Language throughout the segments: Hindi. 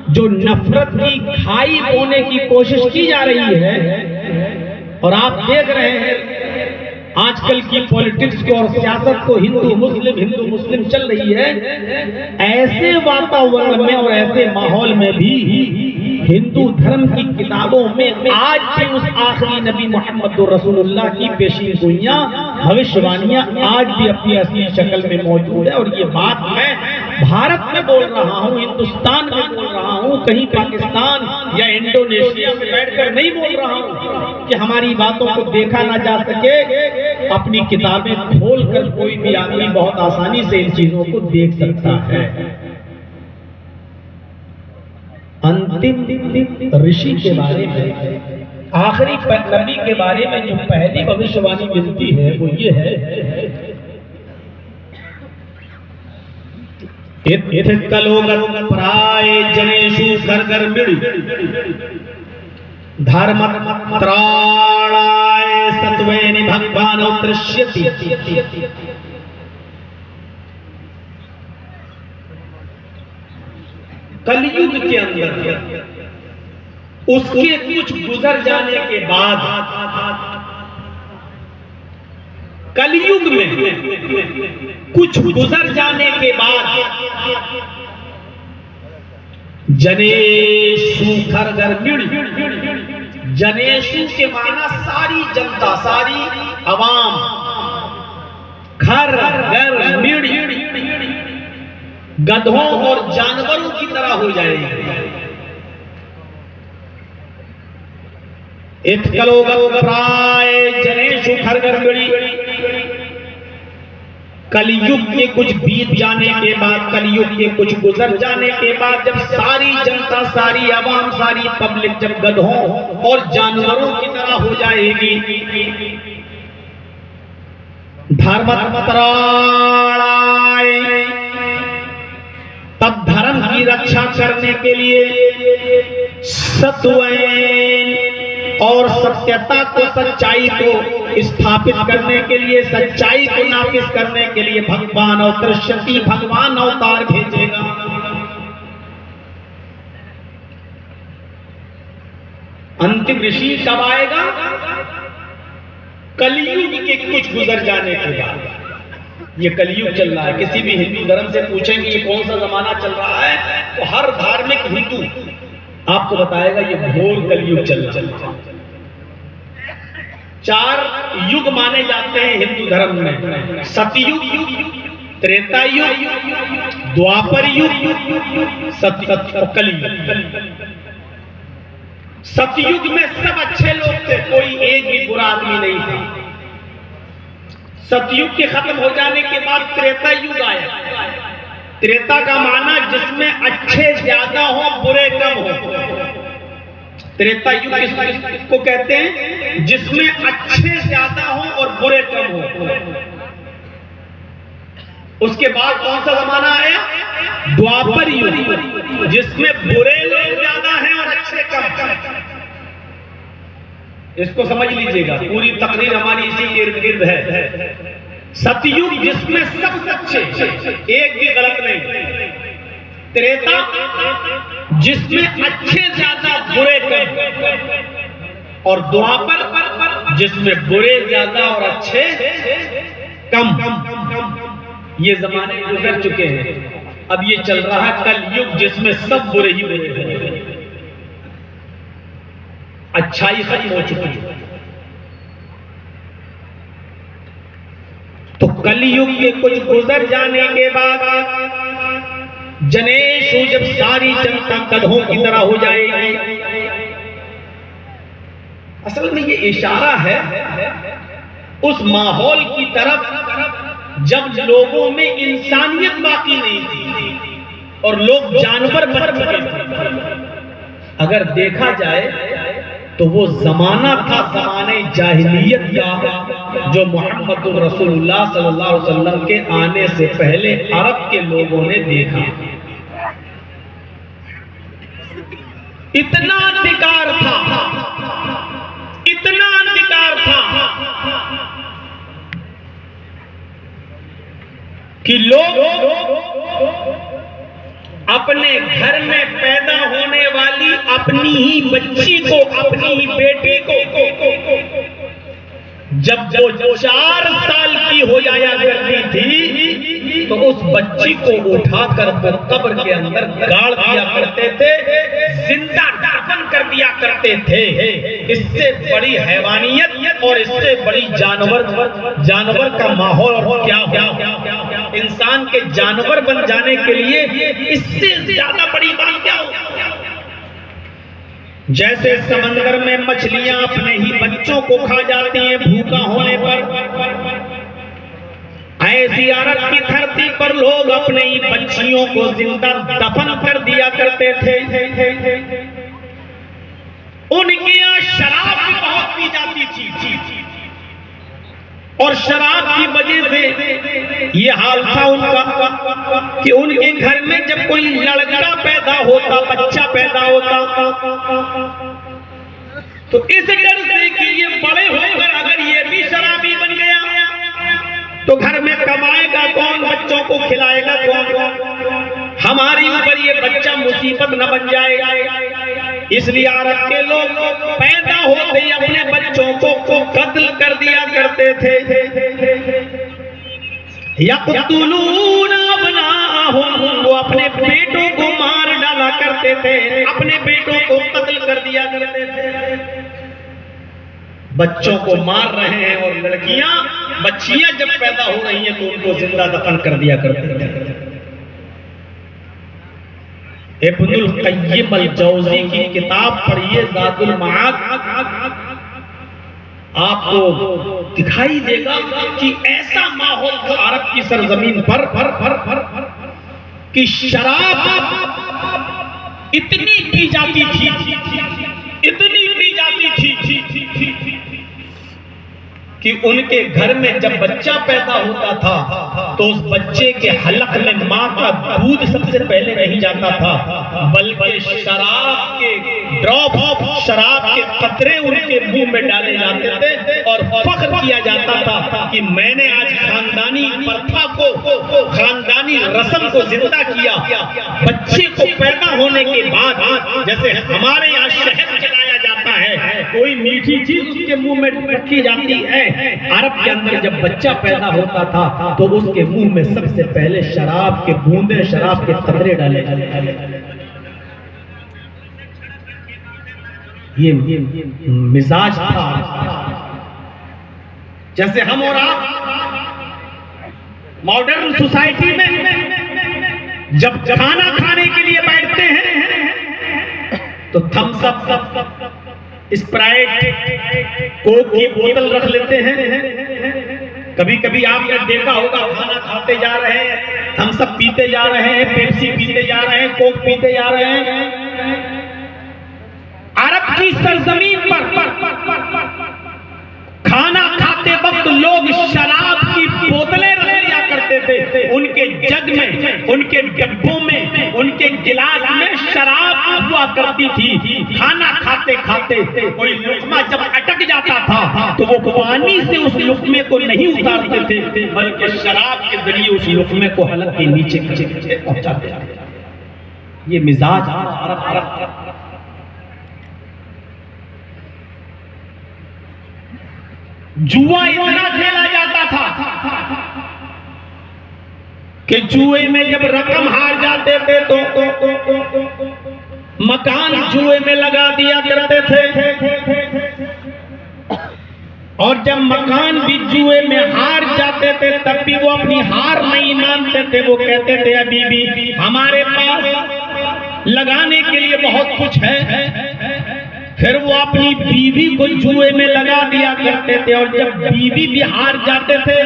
जो नफरत की खाई बोने की कोशिश की जा रही है, और आप देख रहे हैं आजकल की पॉलिटिक्स को और सियासत को हिंदू मुस्लिम चल रही है, ऐसे वातावरण में और ऐसे माहौल में भी हिंदू धर्म की किताबों में आज भी उस आखिरी नबी मोहम्मद रसूलुल्लाह की पेशीन गोइयां, भविष्यवाणियां आज भी अपनी असली शक्ल में मौजूद है। और ये बात मैं भारत में बोल रहा हूँ, हिंदुस्तान में बोल रहा हूँ, कहीं पाकिस्तान या इंडोनेशिया में बैठकर नहीं बोल रहा हूँ कि हमारी बातों को देखा ना जा सके। अपनी किताबें खोलकर कोई भी आदमी बहुत आसानी से इन चीजों को देख सकता है। अंतिम ऋषि के बारे में, आखिरी नबी के बारे में जो पहली भविष्यवाणी मिलती है वो ये है, प्राय जनेषु घर मिड़ी धर्म त्राणाय सत्वेनि भगवान दृश्यति। कलयुग के अंदर उसके कुछ गुजर जाने के बाद, कलयुग में कुछ गुजर जाने के बाद जनेषु घर मिड़ी, जनेषु के माना सारी जनता, सारी आवाम, घर मिड़ी गधों और जानवरों की तरह हो जाएगी। प्राय जनेषु घर मिड़ी, कलयुग के कुछ बीत जाने के बाद, कलयुग के कुछ गुजर जाने के बाद, जब सारी जनता, सारी आवाम, सारी पब्लिक जब गधों और जानवरों की तरह हो जाएगी, धर्म तब धर्म की रक्षा करने के लिए सत्वैन और सत्यता को, सच्चाई को स्थापित करने के लिए, सच्चाई को नाफिज करने के लिए भगवान अवतरष्यति, भगवान अवतार भेजेगा। अंतिम ऋषि कब आएगा? कलयुग के कुछ गुजर जाने के बाद। ये कलयुग चल रहा है। किसी भी हिंदू धर्म से पूछेंगे ये कौन सा जमाना चल रहा है, तो हर धार्मिक हिंदू आपको बताएगा ये घोर कलयुग चल रहा है। 4 युग माने जाते हैं हिंदू धर्म में, सतयुग, त्रेता युग, द्वापर युग, सत्य कलयुग। सतयुग में सब अच्छे लोग थे, कोई एक भी बुरा आदमी नहीं था। सतयुग के खत्म हो जाने के बाद त्रेता युग आया। त्रेता का माना जिसमें अच्छे ज्यादा हो, बुरे कम हो। त्रेता युग किसको कहते हैं? जिसमें अच्छे ज्यादा हो और बुरे कम हो। उसके बाद कौन सा जमाना आया? द्वापर युग, जिसमें बुरे लोग ज्यादा हैं और अच्छे कम। इसको समझ लीजिएगा, पूरी तकरीर हमारी इसी के इर्द गिर्द है। सतयुग जिसमें सब सच्चे, एक भी गलत नहीं। त्रेता जिसमें अच्छे ज्यादा बुरे कम, और द्वापर जिसमें बुरे ज्यादा और अच्छे कम। ये जमाने गुजर चुके हैं। अब ये चल रहा है कलयुग, जिसमें सब बुरे ही बुरे हैं, अच्छाई खत्म हो चुकी है। तो कलयुग के कुछ गुजर जाने के बाद जनेषु, जब सारी जनता गधों की तरह हो जाएगी। असल में ये इशारा है उस माहौल की तरफ जब लोगों में इंसानियत बाकी नहीं थी और लोग जानवर बन चुके थे। अगर देखा जाए तो वो जमाना था ज़माने जाहिलियत का, जो मोहम्मद रसूलुल्लाह सल्लल्लाहु अलैहि वसल्लम के आने से पहले अरब के लोगों ने देखा। इतना अधिकार था, इतना अधिकार था कि लोग अपने घर में पैदा होने वाली अपनी ही बच्ची को, अपनी ही बेटी को जब वो 4 साल की हो जाया करती थी तो उस बच्ची को उठाकर कब्र के अंदर गाड़ दिया करते थे, जिंदा दफन कर दिया करते थे। इससे बड़ी हैवानियत और इससे बड़ी जानवर का माहौल और क्या इंसान के जानवर बन जाने के लिए इससे ज्यादा बड़ी बात क्या हो। जैसे समंदर में मछलियां अपने ही बच्चों को खा जाती हैं भूखा होने पर, ऐसी अरब की धरती पर लोग अपने ही बच्चियों को जिंदा दफन कर दिया करते थे। उनके यहाँ शराब भी बहुत पी जाती थी और शराब की वजह से ये हाल था उनका कि उनके घर में जब कोई लड़का पैदा होता, बच्चा पैदा होता, तो इस डर से कि ये बड़े होकर अगर ये भी शराबी बन गया तो घर में कमाएगा कौन, बच्चों को खिलाएगा कौन, हमारी ऊपर ये बच्चा मुसीबत न बन जाए। इसलिए अरब के लोग पैदा होते ही अपने बच्चों को कत्ल कर दिया करते थे। यक़्तुलून अब्नाअहुम, वो अपने बेटों को मार डाला करते थे, अपने बेटों को कत्ल कर दिया करते थे। बच्चों को मार रहे हैं और बच्चियां जब पैदा हो रही हैं तो उनको जिंदा दफन कर दिया करते थे। इब्नुल क़य्यिम अल-जौज़ी की किताब पढ़िए ज़ादुल मआद, आपको दिखाई देगा कि ऐसा माहौल था अरब की सरजमीन पर कि शराब इतनी पी जाती थी, इतनी पी जाती थी कि उनके घर में जब बच्चा पैदा होता था तो उस बच्चे के हलक में माँ का दूध सबसे पहले नहीं जाता था, बल्कि शराब के ड्रॉप, शराब के कतरे उनके मुंह में डाले जाते थे और फख्र किया जाता था कि मैंने आज खानदानी प्रथा को, खानदानी रस्म को जिंदा किया। बच्चे को पैदा होने के बाद जैसे हमारे यहाँ शहद खिलाया जाता है, कोई मीठी चीज उसके मुंह में रखी जाती है, अरब के अंदर जब बच्चा पैदा होता था तो उसके मुंह में सबसे पहले शराब के बूंदे, शराब के कतरे डाले जाते। ये मिजाज था। जैसे हम और आप मॉडर्न सोसाइटी में जब खाना खाने के लिए बैठते हैं तो थम्स अप, स्प्राइट, कोक की बोतल रख लेते हैं। कभी कभी आपने देखा होगा खाना खाते जा रहे हैं, थम्स अप पीते जा रहे हैं, पेप्सी पीते जा रहे हैं, कोक पीते जा रहे हैं। अरब की सरजमीन पर खाना खाते वक्त लोग शराब की बोतलें रख लिया करते थे। उनके जग में, उनके डब्बों में, उनके गिलास में शराब हुआ करती थी। खाना खाते खाते कोई लुकमा जब अटक जाता था तो वो पानी से उस लुकमे को नहीं उतारते थे, बल्कि शराब के जरिए उस लुकमे को हलक के नीचे पहुंचाते थे। ये मिजाज अरब। जुआ इतना खेला जाता था कि जुए में जब रकम हार जाते थे तो मकान जुए में लगा दिया करते थे, और जब मकान भी जुए में हार जाते थे तब भी वो अपनी हार नहीं मानते थे। वो कहते थे अभी भी हमारे पास लगाने के लिए बहुत कुछ है। फिर वो अपनी बीवी को जुए में लगा दिया करते थे, और जब बीवी भी हार जाते थे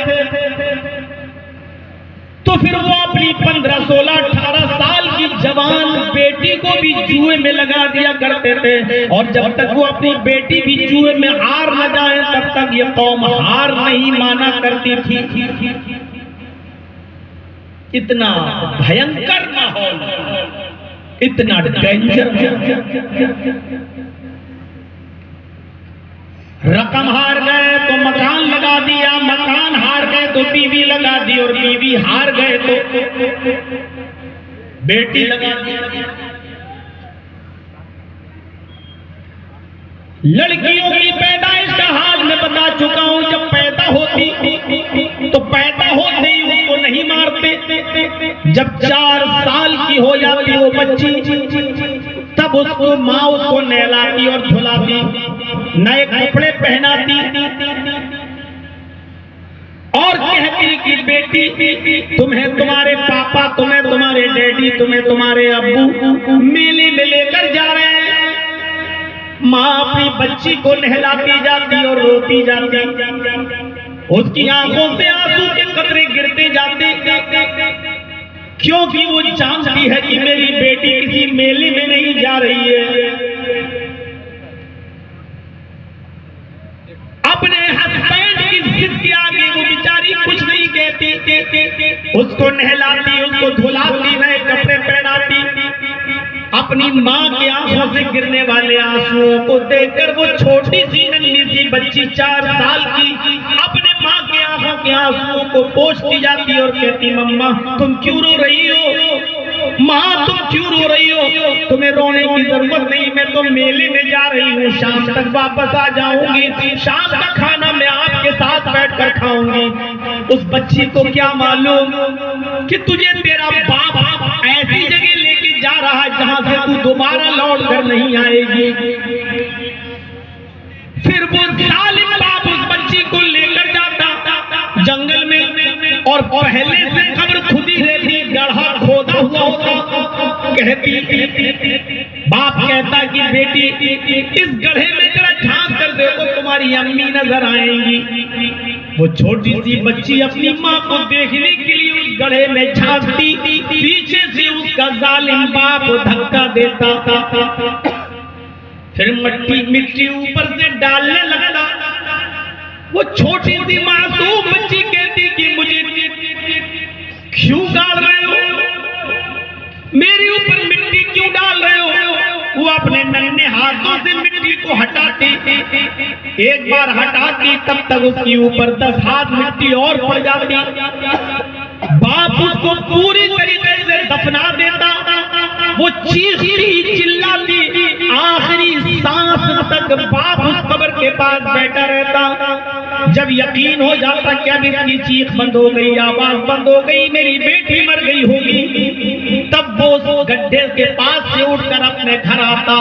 तो फिर वो अपनी 15, 16, 18 साल की जवान बेटी को भी जुए में लगा दिया करते थे। और जब तक वो अपनी बेटी भी जुए में हार न जाए तब तक ये कौम हार नहीं माना करती थी। इतना भयंकर माहौल, इतना डेंजर। रकम हार गए तो मकान लगा दिया, मकान हार गए तो बीवी लगा दी, और बीवी हार गए तो बेटी लगा दी। लड़कियों की पैदाइश का हाल मैं बता चुका हूं। जब पैदा होती तो पैदा होते ही उसको नहीं मारते। जब 4 साल की हो जाती वो बच्ची, तब उसको माँ उसको नहलाती और धुलाती, नए कपड़े पहनाती और कहती कि बेटी तुम्हें तुम्हारे पापा, तुम्हें तुम्हारे डैडी, तुम्हें तुम्हारे अब्बू मेले में लेकर जा रहे हैं। माँ अपनी बच्ची को नहलाती जाती और रोती जाती, उसकी आंखों से आंसू के कतरे गिरते जाते, क्योंकि वो जानती है कि मेरी बेटी किसी मेले में नहीं जा रही है। अपने हस्बैंड की जिद के आगे वो बेचारी कुछ नहीं कहती, उसको नहलाती, उसको धुलाती, नए कपड़े पहनाती। अपनी माँ की आंखों से गिरने वाले आंसुओं को देखकर वो छोटी सी नन्ही सी बच्ची 4 साल की अपने माँ की आंखों के आंसुओं को पोंछती जाती और कहती, मम्मा तुम क्यों रो रही हो? माँ तुम क्यों रो रही हो? तुम्हें रोने की जरूरत नहीं, मैं तो मेले में जा रही हूँ, शाम तक वापस आ जाऊंगी, शाम का खाना मैं आपके साथ बैठकर खाऊंगी। उस बच्ची को क्या मालूम कि तुझे तेरा बाप ऐसी जगह लेके जा रहा है जहां से तू दोबारा लौट कर नहीं आएगी। फिर वो जालिम बाप उस बच्ची को लेकर जाता जंगल में और पहले से कब्र खुदी रहती, गड्ढा खोदा हुआ होता। कहती, बाप कहता कि बेटी इस गड्ढे में जरा झांक कर देखो, तुम्हारी अम्मी नजर आएंगी। वो छोटी सी बच्ची अपनी माँ को देखने के लिए उस गड्ढे में झांकती, पीछे से उसका जालिम बाप धक्का देता, फिर मिट्टी ऊपर से डालने लगता। वो छोटी सी मासूम बच्ची कहती कि मुझे क्यों डाल रहे हो, मेरे ऊपर मिट्टी क्यों डाल रहे हो? वो अपने नन्हे हाथों से मिट्टी को हटाती, एक बार हटाती तब तक उसके ऊपर 10 हाथ मिट्टी और पड़ जाती। बाप उसको पूरी तरीके से दफना देता। वो चीखती चिल्लाती, आखिरी सांस तक बाप उस कब्र के पास बैठा रहता। जब यकीन हो जाता कि अब इसकी चीख बंद हो गई, आवाज बंद हो गई, मेरी बेटी मर गई होगी, तब वो उस गड्ढे के पास से उठकर अपने घर आता,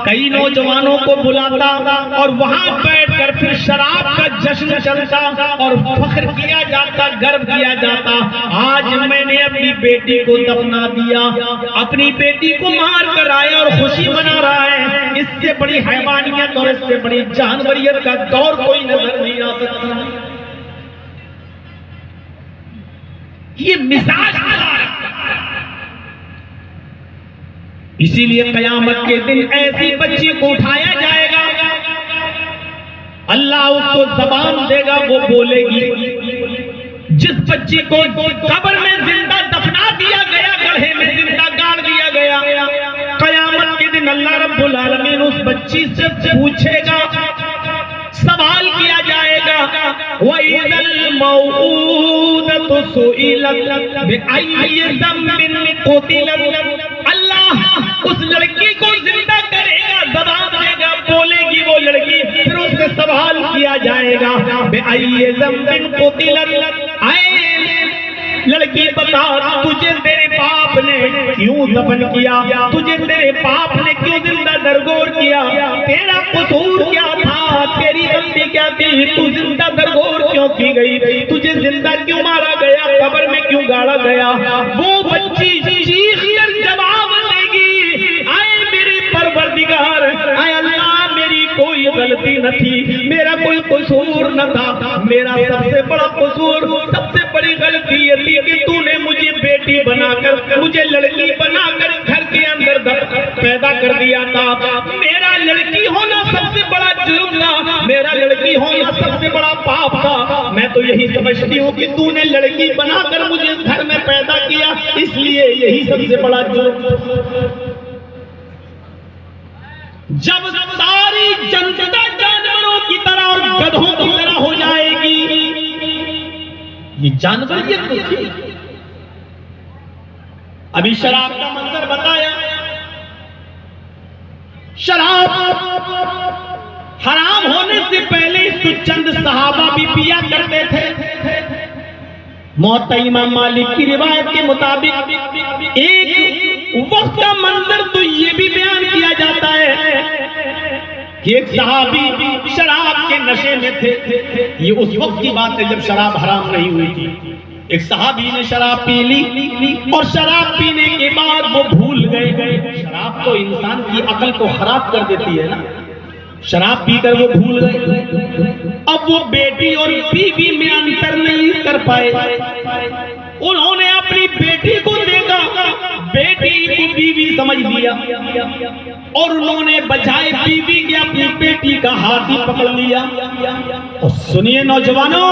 कई नौजवानों को बुलाता और वहां बैठकर फिर शराब का जश्न चलता और फख्र किया जाता, गर्व किया जाता, आज मैंने अपनी बेटी को दफना दिया, अपनी बेटी को मार कर आया और खुशी मना रहा है। इससे बड़ी हैवानियत और इससे बड़ी जानवरियत का दौर कोई नजर नहीं आ सकता। ये मिजाज इसीलिए कयामत के दिन ऐसी बच्ची को उठाया जाएगा, अल्लाह उसको ज़बान देगा, वो बोलेगी। जिस बच्ची को कब्र में जिंदा दफना दिया गया, गड्ढे में जिंदा गाड़ दिया गया, कयामत के दिन अल्लाह रब्बुल आलमीन उस बच्ची से पूछेगा, सवाल किया जाएगा, वइज़ल मौऊदतु सुइलत बिअय्यि ज़ंबिन क़ुतिलत। अल्लाह उस लड़की को जिंदा करेगा, जवाब देगा, बोलेगी वो लड़की, फिर उससे सवाल किया जाएगा, बिअय्यि ज़ंबिन क़ुतिलत। लड़की बता, तुझे तेरे बाप ने क्यों दफन किया, तुझे तेरे बाप ने क्यों जिंदा दरगोर किया, तेरा कसूर क्या था, तेरी गलती क्या थी, तू जिंदा दरगोर क्यों की गई, तुझे जिंदा क्यों मारा गया, कब्र में क्यों गाड़ा गया? वो बच्ची चीख कर जवाब देगी, आए मेरे परवरदिगार, आए अल्लाह, मेरी कोई गलती न थी, मेरा कोई कसूर न था, मेरा सबसे बड़ा कसूर, सबसे बड़ी गलती ये थी कि तूने मुझे बेटी बनाकर, मुझे लड़की बनाकर घर के अंदर पैदा कर दिया था। मेरा लड़की होना सबसे बड़ा जुर्म था, मेरा लड़की होना सबसे बड़ा पाप था। मैं तो यही समझती हूँ कि तूने लड़की बनाकर मुझे घर में पैदा किया, इसलिए यही सबसे बड़ा जुर्म। जब सारी जनता जानवरों की तरह और गधों की तरह हो जाएगी, ये जानवरियत तो थी। अभी शराब का मंजर बताया। शराब हराम होने से पहले इसको चंद सहाबा भी पिया करते थे। मुअत्ता इमाम मालिक की रिवायत के मुताबिक एक वक्त का मंजर तो ये भी बयान किया जाता है कि एक सहाबी शराब के नशे में थे। ये उस वक्त की बात है जब शराब हराम नहीं हुई थी। एक सहाबी ने शराब पी ली और शराब पीने के बाद वो भूल गए। शराब तो इंसान की अकल को खराब कर देती है ना। शराब पीकर वो भूल गए। अब वो बेटी और बीवी में अंतर नहीं कर पाए। उन्होंने अपनी बेटी को देखा, बेटी को बीवी समझ लिया और उन्होंने बजाय बीवी के अपनी बेटी का हाथ ही पकड़ लिया। और सुनिए नौजवानों,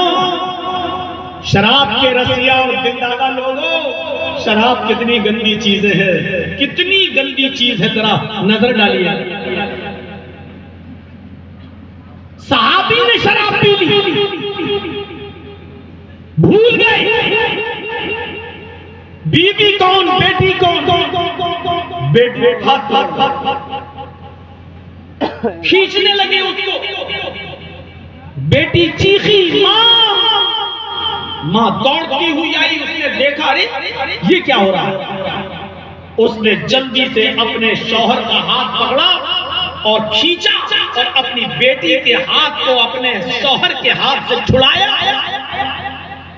शराब के रसिया और दिलदादा लोगों, शराब कितनी गंदी चीज है, कितनी गंदी चीज है, जरा नजर डालिए। सहाबी ने शराब पी ली, भूल गए बीवी कौन, बेटी कौन। बेटी खींचने लगे उसको, बेटी चीखी, मां दौड़ती हुई आई। उसने देखा, अरे ये क्या हो रहा है। उसने जल्दी से अपने शौहर का हाथ पकड़ा और खींचा और अपनी बेटी के हाथ को अपने शौहर के हाथ से छुड़ाया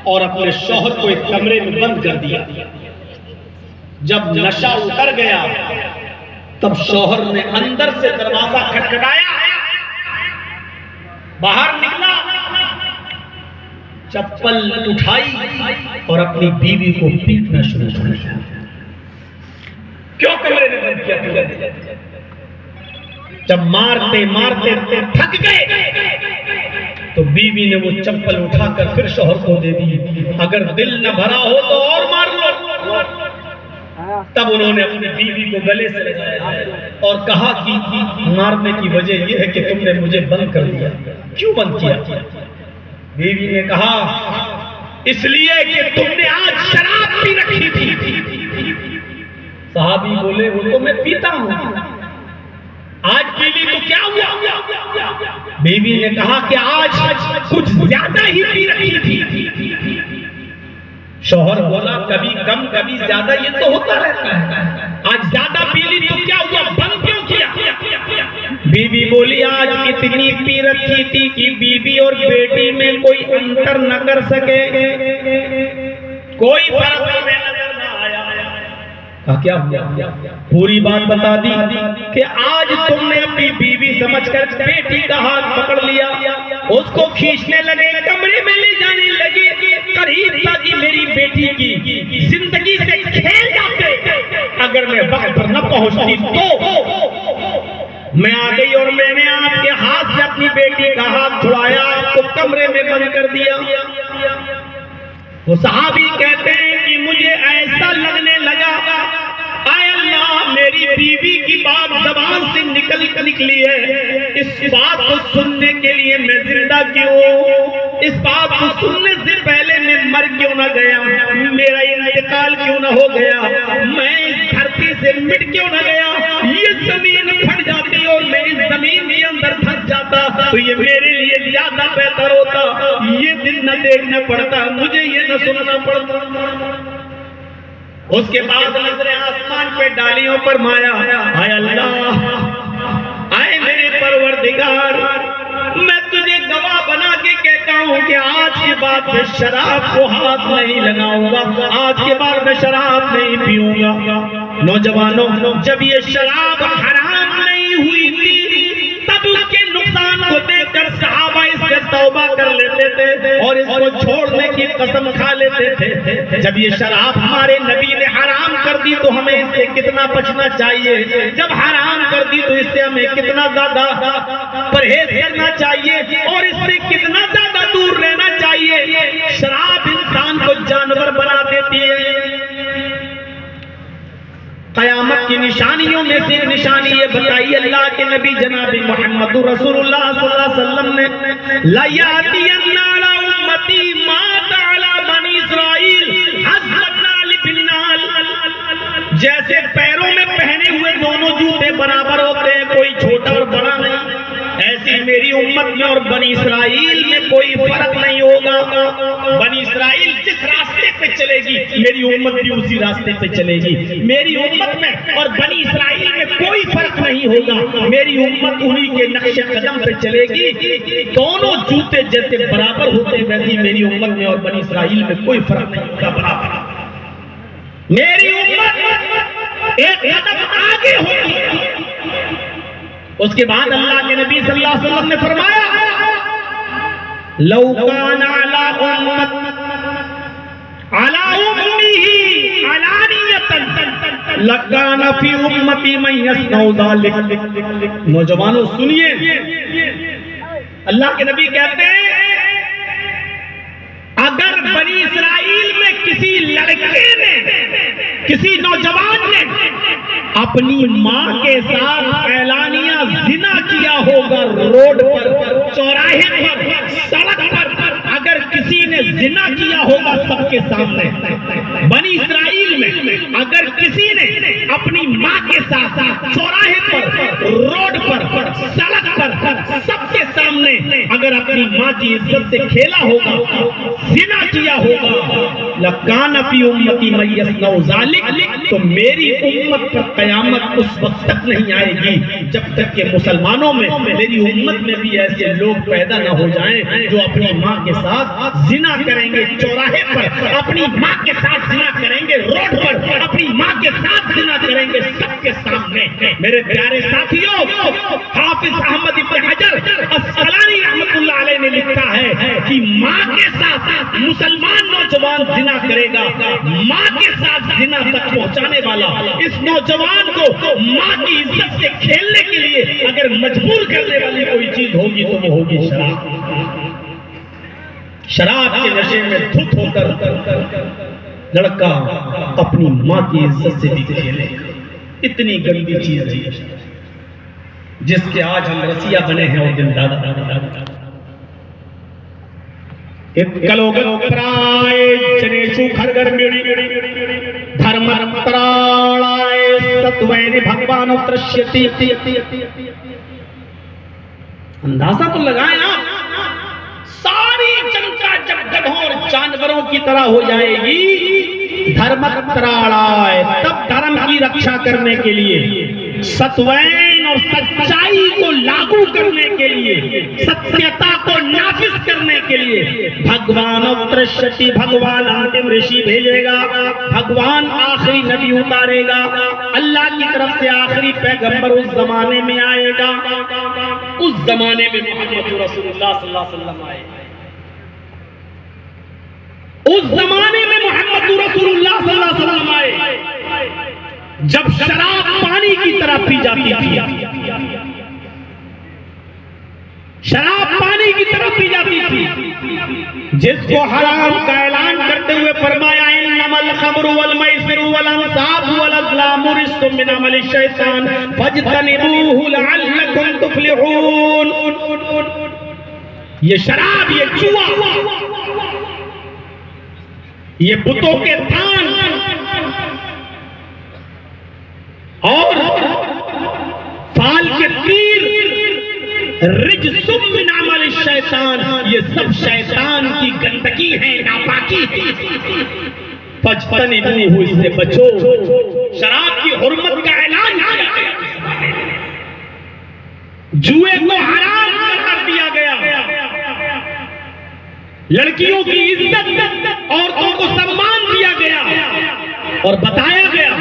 और अपने शौहर को एक कमरे में बंद कर दिया। जब नशा उतर गया तब शौहर ने अंदर से दरवाजा खटखटाया, बाहर निकला, चप्पल उठाई और अपनी बीवी को पीटना शुरू कर दिया। क्यों कमरे में बंद किया? जब मारते मारते थक गए तो बीवी ने वो चप्पल उठाकर फिर शौहर को दे दी। अगर दिल न भरा हो तो और मार लो। तब उन्होंने अपनी बीवी को गले से लगाया और कहा कि मारने की वजह यह है कि तुमने मुझे बंद कर दिया। क्यों बंद किया? बीवी ने कहा, इसलिए कि तुमने आज शराब पी रखी थी। साहबी बोले, वो तो मैं पीता हूं, आज पी ली तो क्या हुआ? बीवी ने कहा कि आज कुछ ज्यादा ही पी रखी थी। शौहर बोला, कभी कम कभी ज्यादा, ये तो होता रहता है। आज ज्यादा पी ली तो क्या हुआ, बंद क्यों किया? बीवी बोली, आज इतनी पी रखी थी कि बीवी और बेटी में कोई अंतर न कर सके, कोई फर्क हमें नजर न आया। क्या हुआ? पूरी बात बता दी कि आज तुमने अपनी बीवी समझकर बेटी का हाथ पकड़ लिया, उसको खींचने लगे, कमरे में ले जाने लगे, करीब ताकि मेरी बेटी की जिंदगी से खेल जाते। अगर मैं वक्त पर न पहुंचती तो मैं आ गई और मैंने आपके हाथ से अपनी बेटी का हाथ छुड़ाया, आपको कमरे में बंद कर दिया। वो सहाबी कहते हैं कि मुझे ऐसा लगने लगा, आय अल्लाह, मेरी बीवी की बात जबान से निकली है, इस बात को सुनने के लिए मैं जिंदा क्यों? इस बात को सुनने से पहले मैं मर क्यों ना गया? मेरा इंतकाल क्यों ना हो गया? मैं इस धरती से मिट क्यों ना गया? ये जमीन फट जाती और मैं इस जमीन के अंदर फंस जाता तो ये मेरे लिए ज्यादा बेहतर होता। ये दिन न देखना पड़ता, मुझे ये न सुनना पड़ता। उसके बाद नजरें आसमान पे डालियों पर माया, हाय अल्लाह, आए मेरे परवरदिगार, मैं तुझे गवाह बना के कहता हूँ कि आज के बाद मैं शराब को हाथ नहीं लगाऊंगा, आज के बाद मैं शराब नहीं पीऊंगा। नौजवानों, जब ये शराब हराम नहीं हुई थी तब उसके नुकसान को देखकर सहाबा इससे तौबा कर लेते थे और इसको छोड़ने की कसम खा लेते थे। जब ये शराब हमारे नबी ने हराम कर दी तो हमें इससे कितना बचना चाहिए, जब हराम कर दी तो इससे हमें कितना ज्यादा परहेज करना चाहिए और इससे कितना ज्यादा दूर रहना चाहिए। शराब इंसान को जानवर बना देती है। क़यामत की निशानियों में से एक निशानी ये बताई अल्लाह के नबी जनाब मोहम्मद रसूलुल्लाह सल्लल्लाहु अलैहि वसल्लम ने, ला यातियन्ना अला उम्मती मा तअला बनी इस्राईल हज़रतना लिबिन्नाल, जैसे पैरों में पहने हुए दोनों जूते बराबर होते हैं, कोई छोटा और बड़ा नहीं, ऐसी मेरी उम्मत में और बनी इसराइल में कोई फर्क नहीं होगा। बनी इसराइल जिस रास्ते पे चलेगी मेरी उम्मत भी उसी रास्ते पे चलेगी। मेरी उम्मत में और बनी इसराइल में कोई फर्क नहीं होगा। मेरी उम्मत उन्हीं के नक्शे कदम पे चलेगी। दोनों जूते जैसे बराबर होते वैसी मेरी उम्मत में और बनी इसराइल में कोई फर्क नहीं होगा, बराबर। मेरी उम्मत एक कदम आगे होगी। उसके बाद अल्लाह के नबी सल्लल्लाहु अलैहि वसल्लम ने फरमाया, लौ कान अला उम्मत अला उम्मिही अलानियतन लकान फी उम्मती मन यसनउ ज़ालिक। नौजवानों सुनिए, अल्लाह के नबी कहते हैं, अगर बनी इसराइल में किसी लड़के ने, किसी नौजवान ने अपनी मां के साथ ऐलानिया जिना किया होगा, रोड पर, चौराहे पर, सड़क पर, अगर किसी ने जिना किया होगा सबके सामने, बनी इसराइल में अगर किसी ने अपनी मां के साथ चौराहे पर, रोड पर, सड़क पर, सबके सामने अगर अपनी मां की इज्जत से खेला होगा, जिना किया होगा, लकान फी उम्मती मन यसनउ ज़ालिक, तो मेरी उम्मत पर कयामत उस वक्त तक नहीं आएगी जब तक के मुसलमानों में, मेरी उम्मत में भी ऐसे लोग पैदा न हो जाएं जो अपनी मां के साथ जिना करेंगे, चौराहे पर अपनी मां के साथ जिना करेंगे, रोड पर अपनी मां के साथ जिना करेंगे सबके सामने। मेरे प्यारे साथियों, हाफिज अहमद इब्न हजर अस्क़लानी रहमतुल्लाह अलैह ने लिखा है कि मां के साथ मुसलमान नौजवान जिना करेगा, मां के साथ जिना तक पहुंचाने वाला इस नौजवान को मां की इज्जत से खेलने के लिए अगर मजबूर करने वाली कोई चीज होगी तो वो होगी शराब। शराब के नशे में धुत होकर लड़का अपनी मां की इज्जत से भी खेले, इतनी गंदी चीज है जिसके आज हम रसिया बने हैं और दिन दादा प्राय जनेषु खरगर्मिणी धर्मत्राणाय सत्वैनि भगवान दृश्यति। अंदाजा तो लगाए आप, सारी जनता जब गधों और जानवरों की तरह हो जाएगी, धर्मत्राणाय तब धर्म की रक्षा करने के लिए, सत्वैन और सच्चाई को लागू करने के लिए, सत्यता को नाफिज करने के लिए भगवान दृश्यति, भगवान अंतिम ऋषि भेजेगा, भगवान आखिरी नबी उतारेगा, अल्लाह की तरफ से आखिरी पैगंबर उस जमाने में आएगा। उस जमाने में मोहम्मद रसूलुल्लाह सल्लल्लाहु अलैहि वसल्लम आए। उस जमाने में मोहम्मद रसूलुल्लाह सल्लल्लाहु अलैहि वसल्लम आए जब शराब पानी की तरह पी जाती थी, शराब पानी की तरह पी जाती थी, जिसको हराम का ऐलान करते हुए फरमाया, इन्नमल खमरु वल मैसिरु वल अंसाबु वल अज़लामु रिज्सुम मिन अमलि शैतान फज्तनिबूहु लअल्लकुम तुफ्लिहून। ये शराब, ये जुआ, ये बुतों के थान और फाल के तीर, रिज्सुम मिन अमल शैतान, ये सब शैतान की गंदगी है, नापाकी है। फज्तनिबूहु, इससे बचो। शराब की हुर्मत का ऐलान किया गया, जुए को हराम करार दिया गया, लड़कियों की इज्जत, औरतों को सम्मान दिया गया और बताया गया।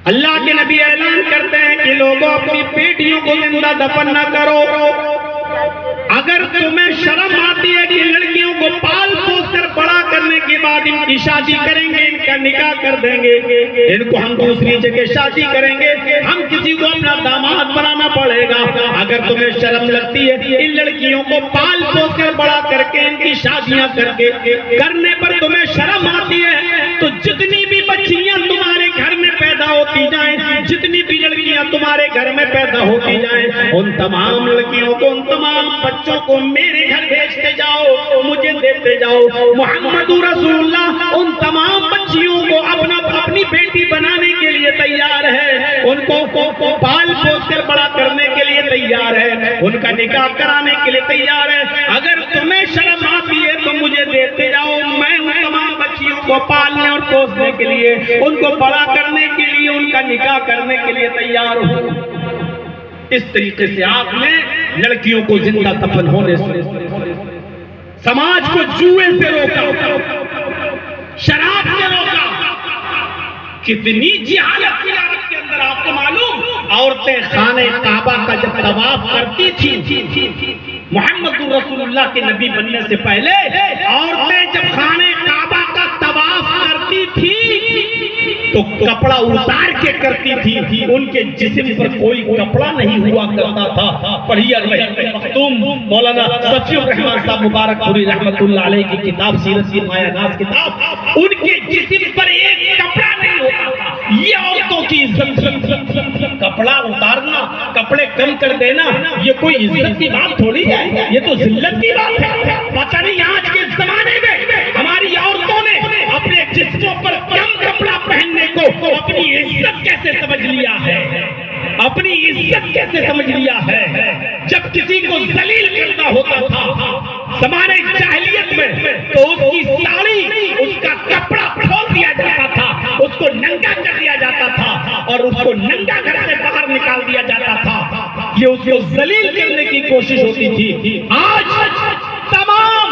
अल्लाह के नबी ऐलान करते हैं कि लोगों अपनी बेटियों को जिंदा दफन न करो। अगर तुम्हें शर्म आती है कि लड़कियों को पाल पोस कर बड़ा करने के बाद इनकी शादी करेंगे, इनका निकाह कर देंगे, इनको हम दूसरी जगह शादी करेंगे, हम किसी को अपना दामाद बनाना पड़ेगा, अगर तुम्हें शर्म लगती है इन लड़कियों को पाल पोस कर बड़ा करके इनकी शादियां करके करने पर तुम्हें शर्म आती है, तो जितनी भी बच्चियां तुम्हारे घर में पैदा होती जाएं, जितनी भी लड़कियां तुम्हारे घर में पैदा होती जाएं, उन तमाम लड़कियों को, उन तमाम बच्चों को मेरे घर भेजते जाओ, मुझे देते जाओ। मोहम्मदुर रसूलुल्लाह उन तमाम बच्चियों को अपनी बेटी बनाने के लिए तैयार है, उनको पाल पोस कर बड़ा करने के लिए तैयार है, उनका निकाह कराने के लिए तैयार है। अगर तुम्हें शर्म आती है तो मुझे देते जाओ, मैं उन तमाम बच्चियों को पालने और पोसने के लिए, उनको बड़ा करने के लिए, उनका निकाह करने के लिए तैयार हूं। इस तरीके से आपने लड़कियों को जिंदा दफन होने से, समाज को जुए से रोका, शराब से रोका। कितनी जिहालत थी औरत के अंदर, आपको मालूम? औरतें खाने काबा का जब तवाफ करती थी, मोहम्मद रसूलुल्लाह के नबी बनने से पहले औरतें जब खाने काबा का तवाफ करती थी तो कपड़ा उतार के करती थी, उनके जिस्म पर कोई कपड़ा नहीं हुआ करता था। पढ़िए तुम मौलाना सफीउर रहमान साहब मुबारकपुरी रहमतुल्लाह अलैह की किताब सीरत की माया नाज किताब, उनके जिस्म पर एक कपड़ा नहीं होता था। ये औरतों की इज्जत, कपड़ा उतारना, कपड़े कम कर देना, ये कोई इज्जत की बात थोड़ी है, ये तो जिल्लत की बात है। पता नहीं आज के जमाने में हमारी औरतों ने अपने जिस्मों पर कम कपड़ा पहनने को अपनी इज्जत कैसे समझ लिया है, अपनी इज्जत कैसे समझ लिया है। जब किसी को जलील करना होता था ज़माने जाहिलियत में, तो उसकी साड़ी, उसका कपड़ा खोल दिया जाता था, उसको नंगा कर दिया जाता था और उसको नंगा घर से बाहर निकाल दिया जाता था। ये उसको जलील करने की कोशिश होती थी। आज तमाम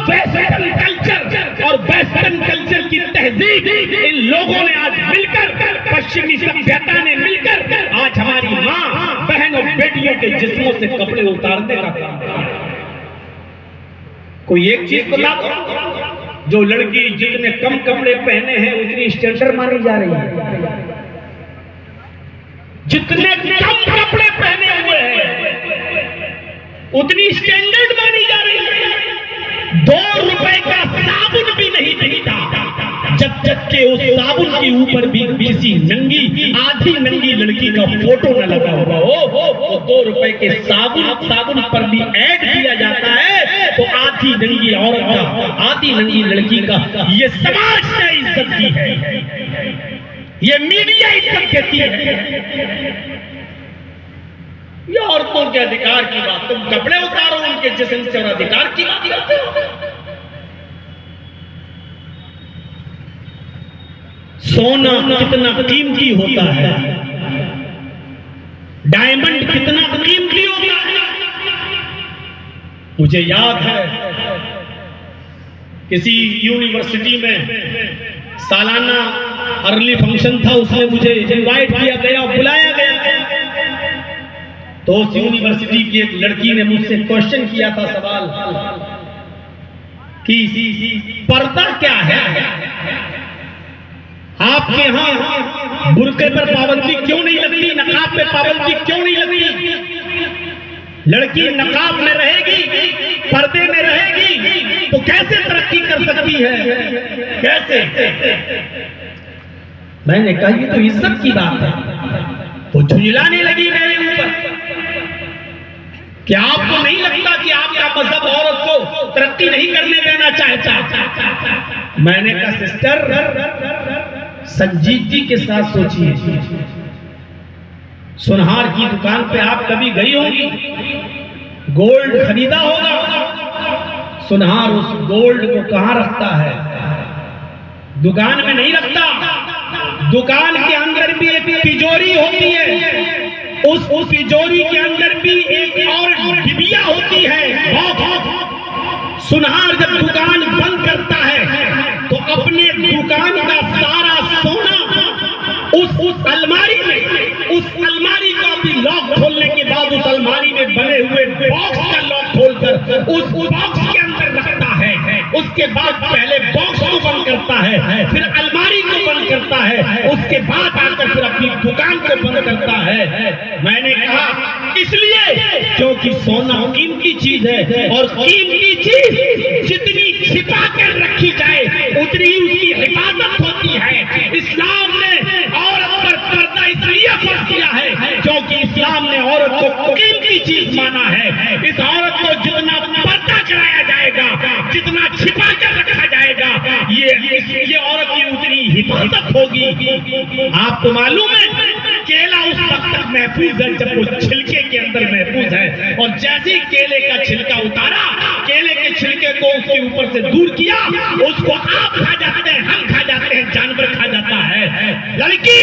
वेस्टर्न कल्चर और वेस्टर्न कल्चर की तहजीब इन लोगों ने आज मिलकर, पश्चिमी सभ्यता ने मिलकर आज हमारी माँ, बहन और बेटियों के जिस्मों से कपड़े उतारने का काम किया। कोई एक चीज बता दो, जो लड़की जितने कम कपड़े पहने हैं उतनी स्टैंडर्ड मानी जा रही है। जितने कम कपड़े पहने हुए हैं उतनी स्टैंडर्ड मानी जा रही है। 2 रुपए का साबुन भी नहीं मिलता जब तक के उस साबुन के ऊपर भी किसी नंगी, आधी नंगी लड़की का फोटो न लगा हुआ हो। तो 2 रुपए के साबुन पर भी ऐड दिया जाता है तो आधी नंगी औरत का, आधी नंगी लड़की का, ये समाज ने इज्जत दी है, ये मीडिया इज्जत देती है। ये औरतों के अधिकार की बात, तुम कपड़े उतारो उनके जिस्म से और अधिकार की बात करते हो। सोना कितना कीमती होता है, डायमंड कितना कीमती होता है। मुझे याद है किसी यूनिवर्सिटी में सालाना अर्ली फंक्शन था, उसमें मुझे इनवाइट किया गया, बुलाया गया। तो उस यूनिवर्सिटी की एक लड़की ने मुझसे क्वेश्चन किया था, सवाल कि पर्दा क्या है, आपके यहाँ बुर्के पर पाबंदी क्यों नहीं लगती, नकाब पे पाबंदी क्यों नहीं लगती? लड़की नकाब में रहेगी, पर्दे में रहेगी तो कैसे तरक्की कर सकती है, कैसे? मैंने कहा ये तो इज्जत की बात है। तो झुंझलाने लगी मेरे ऊपर। क्या आपको नहीं लगता कि आपका मजहब औरत को तरक्की नहीं करने देना चाहता? मैंने कहा सिस्टर, संजीदगी के साथ सोचिए। सुनहार की दुकान पे आप कभी गई होगी, गोल्ड खरीदा होगा, सुनहार उस गोल्ड को कहां रखता है? दुकान में नहीं रखता, दुकान के अंदर भी एक तिजोरी होती है, उस तिजोरी के अंदर भी एक और डिबिया होती है। सुनहार जब दुकान बंद करता है तो अपने दुकान का सारा सोना उस अलमारी में, उस अलमारी का भी लॉक खोलने के बाद उस अलमारी में बने हुए बॉक्स का लॉक खोलकर उस बॉक्स के अंदर रखता है। उसके बाद पहले बॉक्स को बंद करता है, फिर अलमारी को बंद करता है, उसके बाद आकर फिर अपनी दुकान को बंद करता है। मैंने कहा इसलिए क्योंकि सोना कीमती चीज है और कीमती चीज जितनी छिपा कर रखी जाए उतनी उसकी हिफाजत होती है। इस्लाम ने औरत पर पर्दा इसलिए ने औरत को कीमती चीज माना है। इस औरत को जितना पर्दा कराया जाएगा, जितना छिपा कर रखा जाएगा, ये औरत की उतनी हिफाजत होगी। आपको मालूम है केला उस वक्त तक महफूज है जब वो छिलके के अंदर महफूज है, और जैसे ही केले का छिलका उतारा, केले के छिलके को उसके ऊपर से दूर किया, उसको आप खा जाते हैं, हम खा जाते हैं, जानवर खा जाता है। लड़की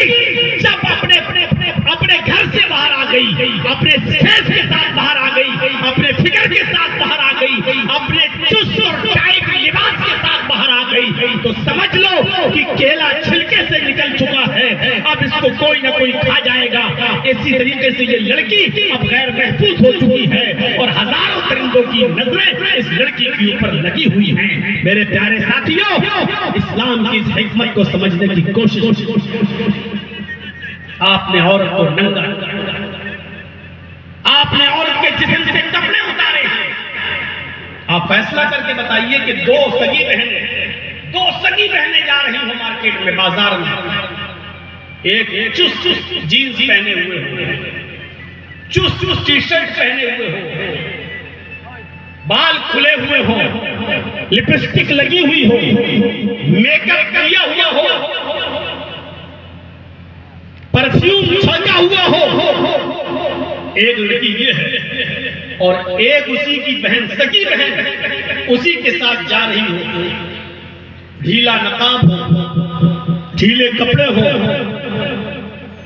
जब अपने घर से बाहर आ गई, अपने सेज के साथ बाहर आ गई, अपने फिक्र के साथ बाहर आ गई, अपने चुस्त और टाइट लिबास के साथ बाहर आ गई, तो समझ लो कि केला छिलके से निकल चुका है, अब इसको कोई ना कोई खा जाएगा। इसी तरीके से ये लड़की अब गैर महफूज हो चुकी है और हजारों परिंदों की नजरें इस लड़की के ऊपर लगी हुई हैं। मेरे प्यारे साथियों, इस्लाम की इस हिकमत को समझने की कोशिश। आपने औरत को नंगा, आपने औरत के जिस्म से कपड़े उतारे हैं। आप फैसला करके बताइए कि दो सगी बहनें जा रही हो मार्केट में, बाजार में, एक चुस्त जीन्स पहने हुए हो, चुस्त टी शर्ट पहने हुए हो, बाल खुले हुए हो, लिपस्टिक लगी हुई हो, मेकअप किया हुआ हो, परफ्यूम छलका हुआ हो। एक लड़की ये है और एक उसी की बहन, सगी बहन उसी के साथ जा रही हो, ढीला नकाब हो, ढीले कपड़े हो,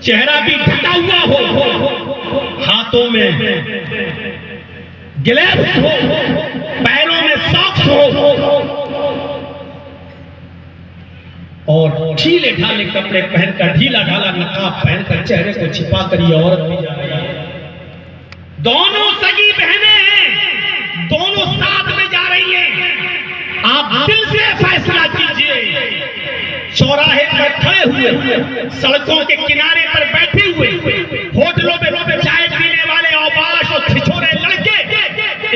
चेहरा भी ढका हुआ हो, हाथों में ग्लव्स हो, पैरों में सॉक्स हो, और ढीले ढाले कपड़े पहनकर, ढीला ढाला नकाब पहनकर, चेहरे को छिपा कर ये औरत भी जा रही है। दोनों सगी बहनें हैं, दोनों साथ में जा रही हैं। आप दिल से फैसला कीजिए, चौराहे पर खड़े हुए, सड़कों के किनारे पर बैठे हुए, होटलों में चाय पीने वाले औबाश और छिछोरे लड़के,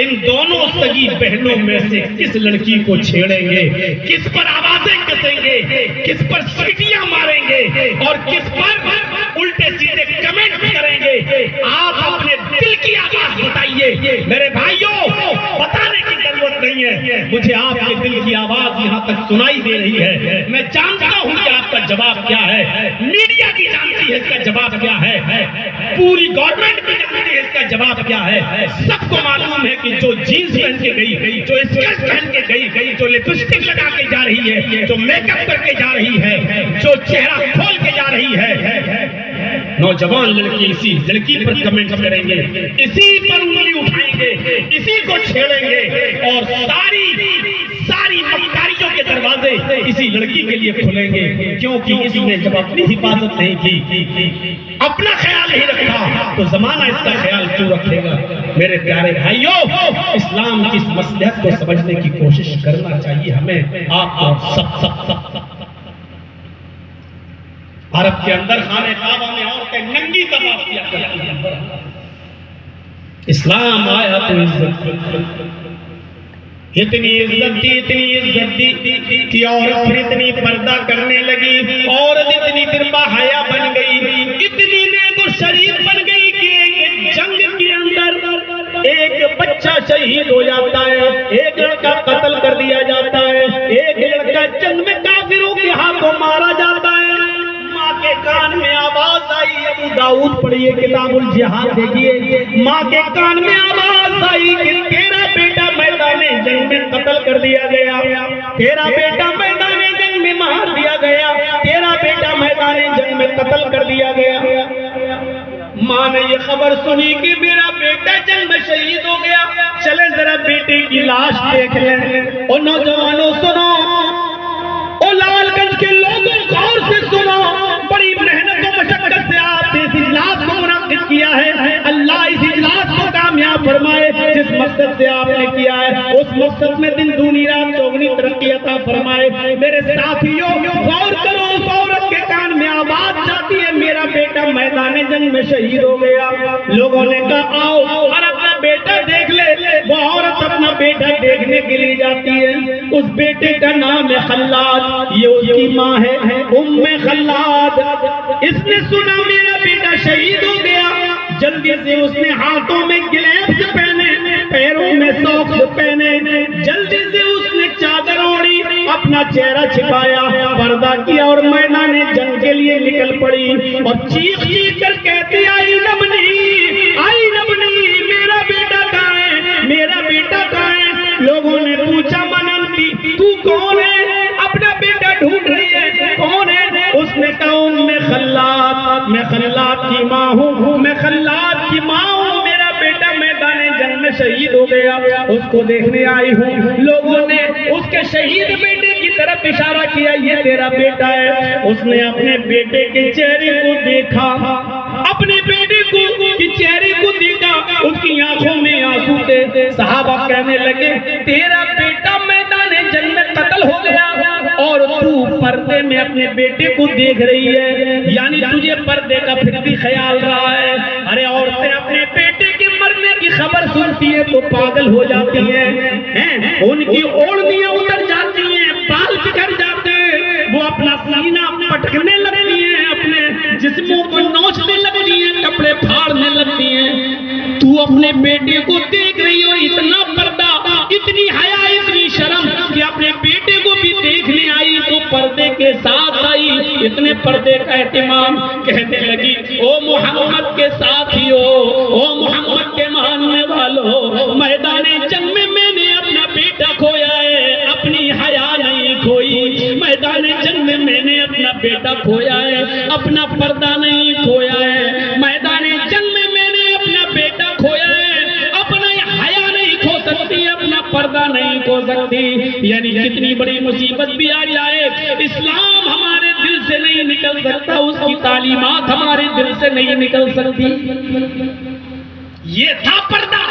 इन दोनों सगी बहनों में से किस लड़की को छेड़ेंगे, किस पर आवाजें कसेंगे, किस पर सीटियां मारेंगे और किस पर उल्टे सीधे कमेंट करेंगे? आप अपने दिल की आवाज बताइए। मेरे भाइयों, बताने की जरूरत नहीं है, मुझे आपके दिल की आवाज यहाँ तक सुनाई दे रही है। मैं जानता हूँ कि आपका जवाब क्या है, मीडिया भी जानती है इसका जवाब क्या है, पूरी गवर्नमेंट भी जानती है इसका जवाब क्या है। सबको मालूम है कि जो जीन्स पहन के गई, जो स्कर्ट पहन के गई, जो लिपस्टिक लगा के जा रही है, जो मेकअप करके जा रही है, जो चेहरा खोल के जा रही है, नौजवान लड़की इसी लड़की पर कमेंट करेंगे, इसी पर उंगली उठाएंगे, इसी को छेड़ेंगे और सारी मक्कारियों के दरवाजे इसी लड़की के लिए खुलेंगे, क्योंकि इसने जब अपनी हिफाजत नहीं की, अपना ख्याल नहीं रखा, तो जमाना इसका ख्याल क्यों रखेगा? मेरे प्यारे भाइयों, इस्लाम की इस मसलहत को समझने की कोशिश करना चाहिए हमें। आप सब अरब के अंदर खाने काबा में औरतें नंगी तवाफ किया करती हैं। इस्लाम आया तो इतनी इज्जत दी कि औरत फिर इतनी पर्दा करने लगी, औरत इतनी फिर बाहया बन गई, इतनी नेक और शरीफ बन गई कि एक जंग के अंदर एक बच्चा शहीद हो जाता है, एक लड़का कत्ल कर दिया जाता है, एक लड़का जंग में काफिरों के हाथों मारा जाता है। माँ के कान में आवाज आई, अबू दाऊद पढ़िए किताबुल जिहाद देखिए, माँ के कान में आवाज आई कि तेरा बेटा मैदान जंग में कत्ल कर दिया गया, तेरा बेटा मैदान जंग में मार दिया गया, तेरा बेटा मैदान जंग में कत्ल कर दिया गया। माँ ने ये खबर सुनी कि मेरा बेटा जंग में शहीद हो गया, चले जरा बेटे की लाश देख लें। और नौजवानों सुनो, और लालगंज के लोगों गौर से सुनो, बड़ी मेहनत और मशक्कत से आपने इस इजलास को मुनक्किद किया है। अल्लाह इस इजलास को कामयाब फरमाए, जिस मकसद से आपने किया है उस मकसद में दिन दूनी रात चौगनी तरक्की अता फरमाए। मेरे साथियों, गौर करो, उस औरत के कान में आवाज जाती है, मेरा बेटा मैदान जंग में शहीद हो गया। लोगों ने कहा आओ और अपना बेटा देख ले। वो औरत अपना बेटा देखने के लिए जाती है, उस बेटे का नाम है खल्लाद, ये उसकी माँ है उम्मे खल्लाद। इसने सुना मेरा बेटा शहीद हो गया, जल्दी जल्दी से उसने हाथों में ग्लव्स पहने, पैरों में सॉक्स पहने, जल्दी से उसने चादर ओढ़ी, अपना चेहरा छिपाया, पर्दा किया और मैदान जंग के लिए निकल पड़ी और चीख चीख कर कहती आई नबनी, मेरा बेटा कहाँ है, मेरा बेटा कहाँ है। लोगों ने पूछा मनंती तू कौन है, अपना बेटा ढूंढ रही है, कौन है। उसने कहा मैं खल्लाद की माँ हूँ, मैं खल्लाद की माँ हूँ, मेरा बेटा मैदान जंग में शहीद हो गया, उसको देखने आई हूँ। लोगों ने उसके शहीद बेटे की तरफ इशारा किया, ये तेरा बेटा है। उसने अपने बेटे के चेहरे को देखा, अपने बेटे को के चेहरे को देखा, उसकी आंखों में आंसू थे। सहाबा कहने लगे तेरा बेटा मैदान जंग में कत्ल हो गया और तू पर्दे में अपने बेटे को देख रही है, यानी तुझे पर्दे का फिर भी ख्याल रहा है। अरे औरतें अपने बेटे के मरने की खबर सुनती है तो पागल हो जाती हैं, उनकी ओढ़नियां उतर जाती हैं, बाल बिखर जाते हैं, वो अपना सीना पटकने लगती हैं, अपने जिस्मों को नोचने लगती हैं, कपड़े फाड़ने लगती हैं। तू अपने बेटे को देख रही हो, इतना पर्दा, इतनी हया, इतनी शर्म कि अपने बेटे को भी देखने आई तो पर्दे के साथ आई, इतने पर्दे का एहतिमाम। कहने लगी ओ मोहम्मद के साथियों, ओ मोहम्मद के मानने वालों, मैदाने जंग में मैंने अपना बेटा खोया है, अपनी हया नहीं खोई। मैदाने जंग में मैंने अपना बेटा खोया है, अपना पर्दा नहीं खोया है। मैदाने जंग में मैंने अपना बेटा खोया है, अपना हया नहीं खो सकती, अपना पर्दा नहीं खो सकती। यानी कितनी बड़ी मुसीबत भी आ जाए, इस्लाम हमारे दिल से नहीं निकल सकता, उसकी तालीमात हमारे दिल से नहीं निकल सकती। ये था पर्दा,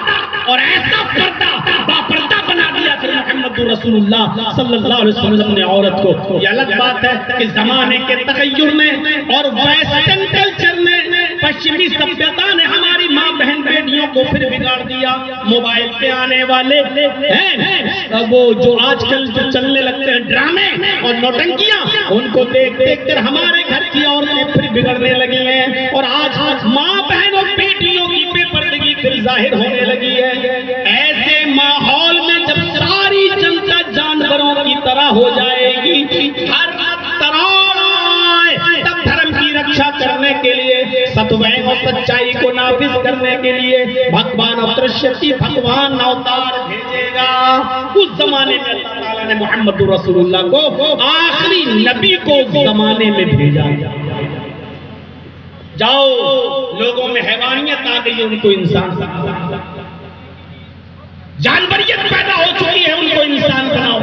और ऐसा पर्दा बापर्दा बना दिया फिर मोहम्मद रसूलुल्लाह सल्लल्लाहु अलैहि वसल्लम ने औरत को। ये अलग बात है कि जमाने के तगय्युर में और वेस्टर्न कल्चर ने, पश्चिमी सभ्यता ने हमारी माँ बहन बेटियों को फिर बिगाड़ दिया। मोबाइल पे आने वाले हैं वो जो आजकल जो चलने लगते हैं ड्रामे और नौटंकियां, उनको देख देख कर हमारे घर की औरतें फिर बिगड़ने लगी हैं, और आज माँ बहन और बेटियों की बेपर्दगी फिर जाहिर होने लगी है। ऐसे माहौल में जब सारी जनता जानवरों की तरह हो जाएगी, हर तरह तब धर्म की रक्षा करने के लिए, सत्वय और सच्चाई को नाफिज करने के लिए भगवान अवतरष्यति, भगवान अवतार भेजेगा। उस जमाने में अल्लाह ताला ने मोहम्मद रसूलुल्लाह को, आखिरी नबी को जमाने में भेजा। जाओ, लोगों में हैवानियत आ गई, उनको इंसान बनाओ, जानवरियत पैदा हो चुकी है, उनको इंसान बनाओ।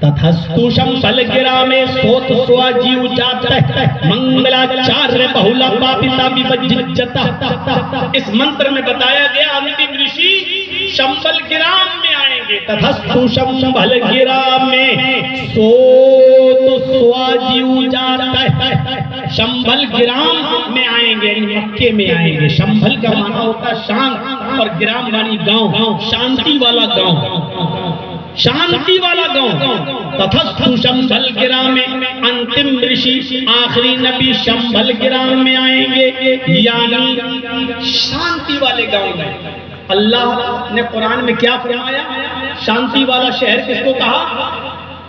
तथस्तु शंबल गिरा में सोत स्वाजी उजाता मंगलाचार्य बहुला पापिता विभज्जता। इस मंत्र में बताया गया अंतिम ऋषि शंबल गिराम में आएंगे। तथस्तु शंबल गिराम में सोत स्वाजी उजाता, शंबल गिराम में आएंगे, मक्के में आएंगे। शंबल का माना होता शांत और गिराम मानी गांव, शांति वाला गांव, शांति वाला गांव। तथस्तु शंबल गिराम में अंतिम ऋषि आखिरी नबी शंबल गिराम में आएंगे, यानी शांति वाले गांव में। अल्लाह ने कुरान में क्या फरमाया? शांति वाला शहर किसको कहा?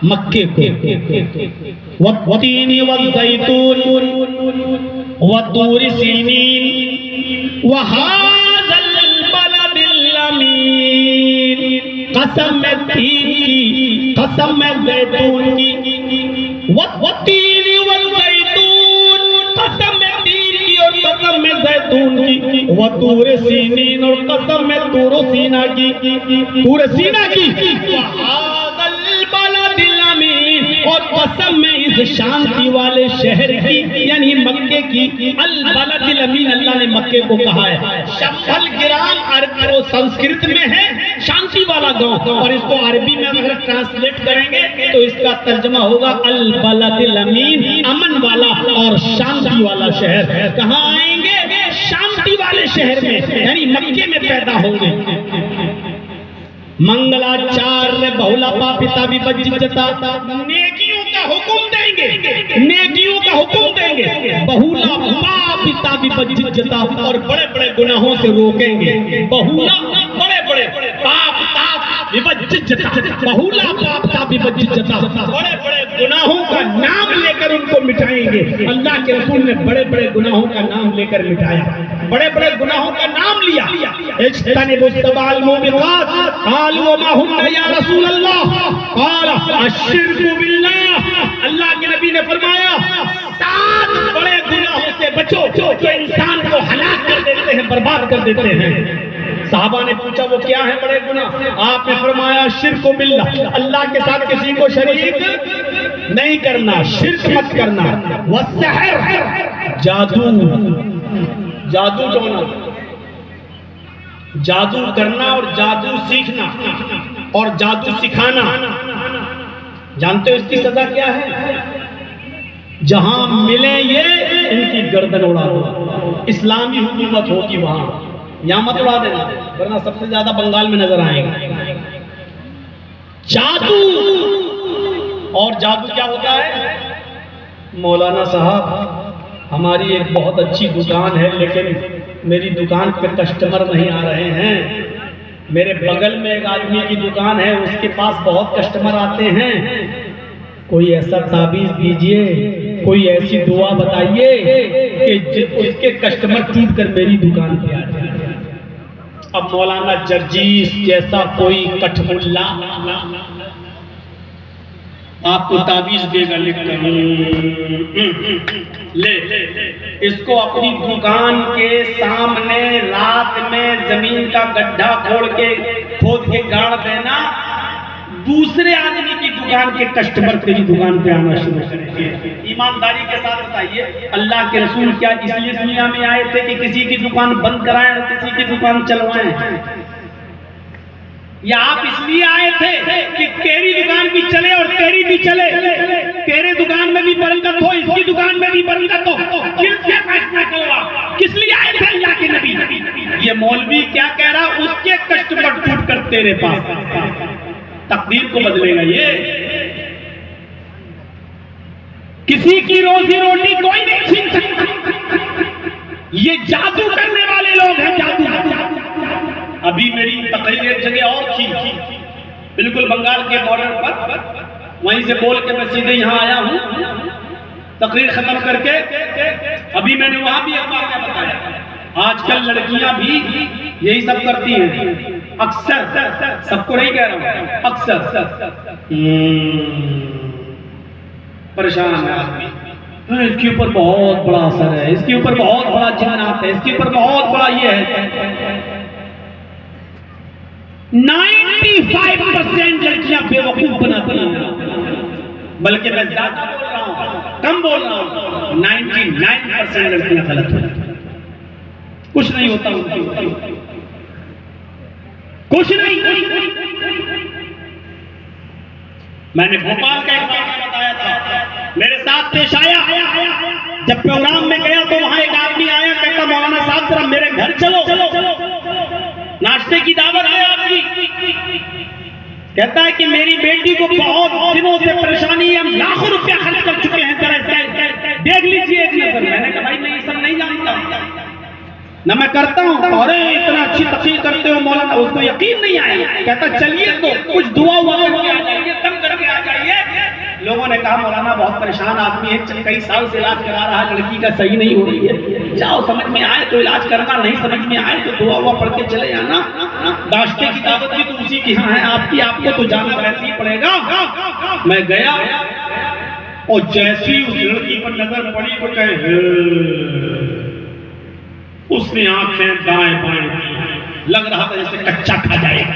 मक्के को। वत्तीन वज़ैतून वतूर सीनीन वहाज़ल बलदिल अमीन। कसम में तीन की, कसम में ज़ैतून की, वत्तीन वज़ैतून, कसम में तीन की और कसम में ज़ैतून की, वतूर सीनीन और कसम में तूर सीना की, तूर सीना की, और कसम में इस शांति वाले शहर की यानी मक्के की। अल बलदिल अमीन, अल्लाह ने मक्के को कहा है। शंबल गिराम अरबी संस्कृत में है शांति वाला गांव, और इसको अरबी में अगर ट्रांसलेट करेंगे तो इसका तर्जमा होगा अल बलदिल अमीन, अमन वाला और शांति वाला शहर। कहाँ आएंगे? शांति वाले शहर में, यानी मक्के में पैदा होंगे। मंगलाचार्य बहुला पापिता विभज्जता, नेकियों का हुक्म देंगे, नेकियों का हुक्म देंगे। बहुला पापिता पापता विपज्जिता, और बड़े बड़े गुनाहों से रोकेंगे। बहुला बड़े बड़े पापता विपज्जिता, बहुला पापता विपज्जिता, बड़े बड़े गुनाहों का नाम लेकर उनको मिटाएंगे। अल्लाह के रसूल ने बड़े बड़े गुनाहों का नाम लेकर मिटाया, बड़े बड़े गुनाहों का नाम लिया। इज्तनिबुस सबाल मुबिकात, क़ालू वमा हुन्ना या रसूल अल्लाह, क़ाल अश्शिर्कु बिल्लाह। अल्लाह के नबी ने फरमाया 7 बड़े गुनाहों से बचो जो इंसान को हलाक कर देते हैं, बर्बाद कर देते हैं। साहबा ने पूछा वो क्या है बड़े गुनाह? आपने फरमाया शिर्क बिल्लाह, अल्लाह के साथ किसी को शरीक नहीं करना, शिर्क मत करना। वस्सहर, जादू, जादू टोना, जादू करना और जादू सीखना और जादू सिखाना। जानते हो इसकी सजा क्या है? जहां मिले ये इनकी गर्दन उड़ा दो। इस्लामी हुकूमत होगी वहां, यहां मत उड़ा देना, वरना सबसे ज्यादा बंगाल में नजर आएगा। जादू, और जादू क्या होता है? मौलाना साहब हमारी एक बहुत अच्छी दुकान है, लेकिन मेरी दुकान पे कस्टमर नहीं आ रहे हैं। मेरे बगल में एक आदमी की दुकान है, उसके पास बहुत कस्टमर आते हैं। कोई ऐसा ताबीज दीजिए, कोई ऐसी दुआ बताइए कि उसके कस्टमर टूट कर मेरी दुकान पे आ जाए। अब मौलाना जर्जीस जैसा कोई कठमुल्ला आपको ताबीज देगा लिखकर, ले इसको अपनी दुकान के सामने रात में जमीन का गड्ढा खोद के गाड़ देना। दूसरे आदमी की दुकान के कस्टमर तेरी दुकान पे आना शुरू करेंगे। ईमानदारी के साथ बताइए, अल्लाह के रसूल क्या इसलिए दुनिया में आए थे कि किसी की दुकान बंद कराएं और किसी की दुकान चलवाएं? या आप इसलिए आए थे कि तेरी दुकान भी चले और तेरी भी चले, तेरे दुकान में भी बरकत हो, इसकी दुकान में भी बरकत हो? किससे फैसला करवा? किस लिए आए थे अल्लाह के नबी? ये मौलवी क्या कह रहा, उसके कस्टमर टूट कर तेरे पास, तकदीर को बदलेगा ये। किसी की रोजी रोटी कोई नहीं छीन सकता। ये जादू करने वाले लोग हैं, जादू। अभी मेरी तकरीर एक जगह और थी, बिल्कुल बंगाल के बॉर्डर पर, वहीं से बोल के मैं सीधे यहाँ आया हूँ तकरीर खत्म करके। अभी मैंने वहां भी एक बात बताया, आजकल लड़कियां भी यही सब करती हैं, अक्सर, सबको नहीं कह रहा हूं, अक्सर। परेशान है आदमी, इसके ऊपर बहुत बड़ा असर है, इसके ऊपर बहुत बड़ा जिन्नात है, इसके ऊपर बहुत बड़ा ये है। 95% लड़कियां बेवकूफ बनाती हैं, बल्कि मैं ज्यादा बोल रहा हूं, कम बोल रहा हूं, 99% लड़कियां गलत होती हैं। कुछ नहीं होता उनकी, कुछ नहीं। मैंने भोपाल का एक वाक़या बताया था, मेरे साथ पेश आया। जब प्रोग्राम में गया तो वहां एक आदमी आया, कहता मौलाना साहब जरा मेरे घर चलो, नाश्ते की दावत है आपकी। कहता है कि मेरी बेटी को बहुत दिनों से परेशानी है, हम लाखों रुपया खर्च कर चुके हैं, जरा देख लीजिए एक नजर। मैंने कहा भाई मैं ये सब नहीं जानता ना, मैं करता हूँ। अरे इतना अच्छी तकरीर करते हो मौलाना, उसको यकीन नहीं आया। कहता चलिए तो कुछ दुआ हुआ करके आ जाइए, दम करके आ जाइए। लोगों ने कहा मौलाना बहुत परेशान आदमी है, कई साल से इलाज करा रहा है, लड़की का सही नहीं हो रही है, जाओ समझ में आए तो इलाज करना, नहीं समझ में आए तो दुआ हुआ पढ़ के चले जाना। नाश्ते की दावत भी तो उसी की यहाँ है, आपको तो जाना वैसे ही पड़ेगा। मैं गया और जैसी उस लड़की पर नजर पड़ी तो कहे, उसने आंखें दाएं बाएं की, लग रहा था जैसे कच्चा खा जाएगा।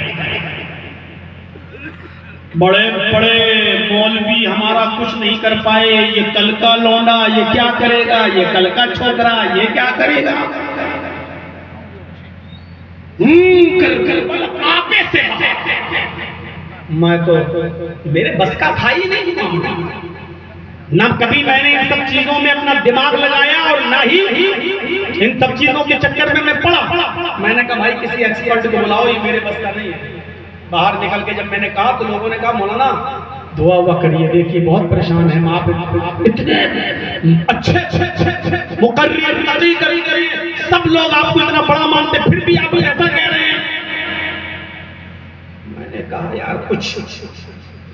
बड़े बड़े मौलवी हमारा कुछ नहीं कर पाए, ये कल का लौंडा ये क्या करेगा, ये कल का छोकरा ये क्या करेगा। आपे से मैं तो मेरे बस का था ही नहीं, ना कभी मैंने इन सब चीजों में अपना दिमाग लगाया और ना ही इन सब चीजों के चक्कर में मैं पड़ा। मैंने कहा भाई किसी एक्सपर्ट को बुलाओ, ये मेरे बस का नहीं है। बाहर निकल के जब मैंने कहा तो लोगों ने कहा मौलाना दुआ हुआ करिए, देखिए बहुत परेशान है आप, इतने अच्छे मुकर्रिर नबी करिए, सब लोग आपको इतना बड़ा मानते, फिर भी आप ऐसा कह रहे हैं। मैंने कहा यार कुछ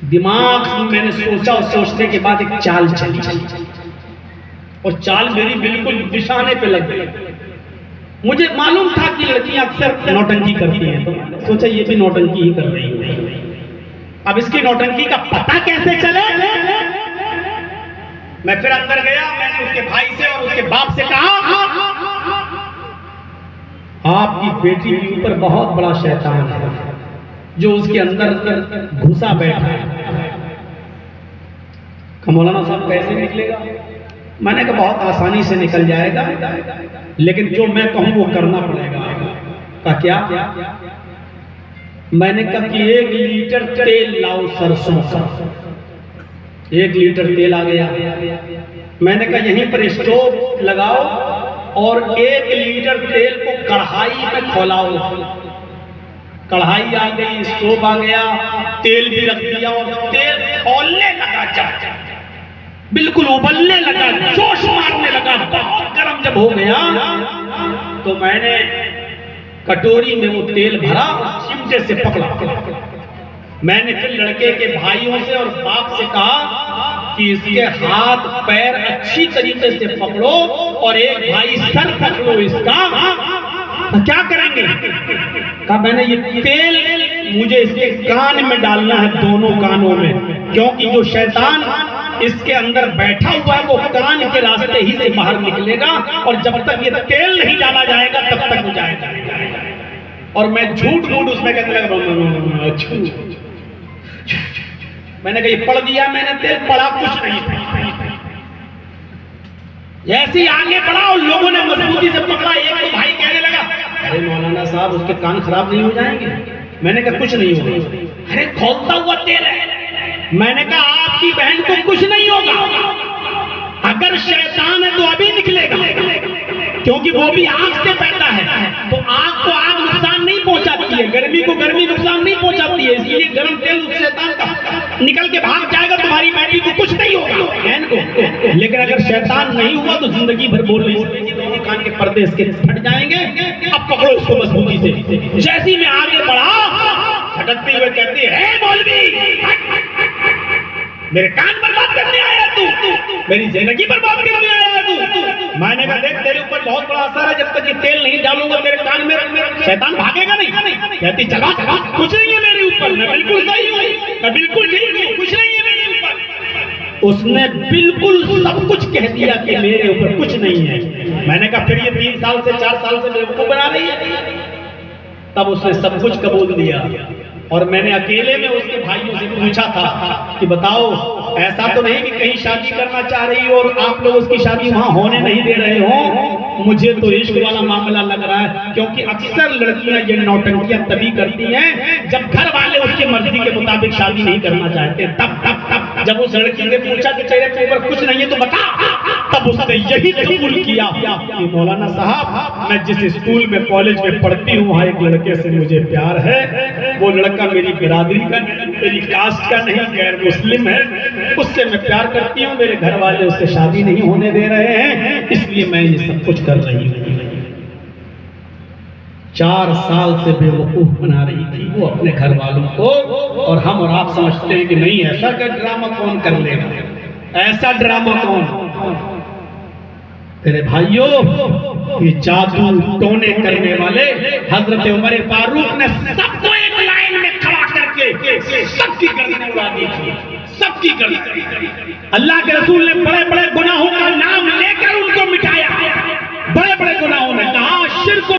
दिमाग में मैंने सोचा और सोचने के बाद एक चाल चली, और चाल मेरी बिल्कुल निशाने पे लग गई। मुझे मालूम था कि लड़कियां अक्सर नौटंकी करती हैं, तो मैंने सोचा ये भी नौटंकी ही कर रही है। अब इसकी नौटंकी का पता कैसे चले? मैं फिर अंदर गया, मैंने उसके भाई से और उसके बाप से कहा, आपकी बेटी के ऊपर बहुत बड़ा शैतान है जो उसके अंदर घुसा बैठा है। मौलाना साहब कैसे निकलेगा? मैंने कहा बहुत आसानी से निकल जाएगा, लेकिन जो मैं कहूं वो करना पड़ेगा। का क्या? मैंने कहा कि 1 लीटर तेल लाओ सरसों का। 1 लीटर तेल आ गया। मैंने कहा यहीं पर स्टोव लगाओ और 1 लीटर तेल को कढ़ाई में खौलाओ। कढ़ाई आ गई, स्टोव आ गया, तेल भी रख दिया और तेल खौलने लगा, बिल्कुल उबलने लगा, जोश मारने लगा, बहुत गर्म जब हो गया तो मैंने कटोरी में वो तेल भरा, चिमटे से पकड़ा। मैंने फिर लड़के के भाइयों से और बाप से कहा कि इसके हाथ पैर अच्छी तरीके से पकड़ो और एक भाई सर पकड़ो इसका। क्या करेंगे? कहा मैंने ये तेल मुझे इसके कान में डालना है, दोनों कानों में, क्योंकि जो शैतान इसके अंदर बैठा हुआ है वो कान के रास्ते ही से बाहर निकलेगा, और जब तक ये तेल नहीं डाला जाएगा तब तक हो जाएगा। और मैं झूठ उसमें कहने लगा, मैंने कहा पढ़ दिया मैंने, तेल पड़ा कुछ नहीं था। जैसे आगे बढ़ा और लोगों ने मजबूती से पकड़ा, एक तो भाई कहने लगा, अरे मौलाना साहब उसके कान खराब नहीं हो जाएंगे? मैंने कहा कुछ नहीं होगा। अरे खौलता हुआ तेल है। मैंने कहा आपकी बहन को कुछ नहीं होगा, अगर शैतान है तो अभी निकलेगा, क्योंकि वो भी आग से पैदा है, तो आग को आग नुकसान नहीं पहुंचाती है, गर्मी को गर्मी नुकसान नहीं पहुंचाती है, इसलिए गर्म तेल उस शैतान का निकल के भाग जाएगा, तुम्हारी बेटी को कुछ नहीं होगा बहन को। लेकिन अगर शैतान नहीं हुआ तो जिंदगी भर बोल रही है, दोनों कान के पर्दे इसके फट जाएंगे। अब पकड़ो इसको मजबूती से। जैसी मैं आगे बढ़ा, झटकते हुए कहती है मौलवी मेरे कान बर्बाद करने आया तू, मेरी जिंदगी बर्बाद करने आया तू। मैंने कहा देख तेरे ऊपर बहुत बड़ा असर है, जब तक ये तेल नहीं डालूंगा तेरे कान में शैतान भागेगा नहीं। कहती चला कुछ नहीं है मेरे ऊपर, मैं बिल्कुल सही हूँ, मैं बिल्कुल ठीक हूँ, कुछ नहीं है मेरे ऊपर। उसने बिल्कुल सब कुछ कह दिया कि मेरे ऊपर कुछ नहीं है। मैंने कहा फिर ये 3 साल से 4 साल से बेवकूफ बना रही है। तब उसने सब कुछ कबूल दिया, और मैंने अकेले में उसके भाइयों से पूछा था कि बताओ ऐसा तो नहीं कि कहीं शादी करना चाह रही हो और आप लोग उसकी शादी वहां होने नहीं दे रहे हो? मुझे तो इश्क वाला मामला लग रहा है, क्योंकि अक्सर लड़कियां ये नौटंकियां तभी करती हैं जब घर वाले उसकी मर्जी के मुताबिक शादी नहीं करना चाहते। तब जब उस लड़की ने पूछा कि तेरे ऊपर कुछ नहीं है तो बता, तब उसने यही कबूल किया कि मौलाना साहब मैं जिस स्कूल में कॉलेज में पढ़ती हूँ वहाँ एक लड़के से मुझे प्यार है, वो लड़का मेरी बिरादरी का नहीं, मेरी कास्ट का नहीं, गैर मुस्लिम है, उससे मैं प्यार करती हूँ, मेरे घर वाले उससे शादी नहीं होने दे रहे हैं, इसलिए मैं ये सब कुछ कर रही हूँ। 4 साल से बेवकूफ बना रही थी वो अपने घर वालों को, और हम और आप समझते हैं कि नहीं ऐसा का ड्रामा कौन कर लेगा, ऐसा ड्रामा कौन। तेरे भाइयों ये जादू टोने करने वाले हजरत उमर फारूक ने सबको एक लाइन में खड़ा करके सबकी गर्दन उड़ा दी थी, सबकी गर्दन। अल्लाह के रसूल ने बड़े बड़े गुनाहों का नाम लेकर उनको मिटाया, बड़े बड़े गुनाहों ने कहा शिर्क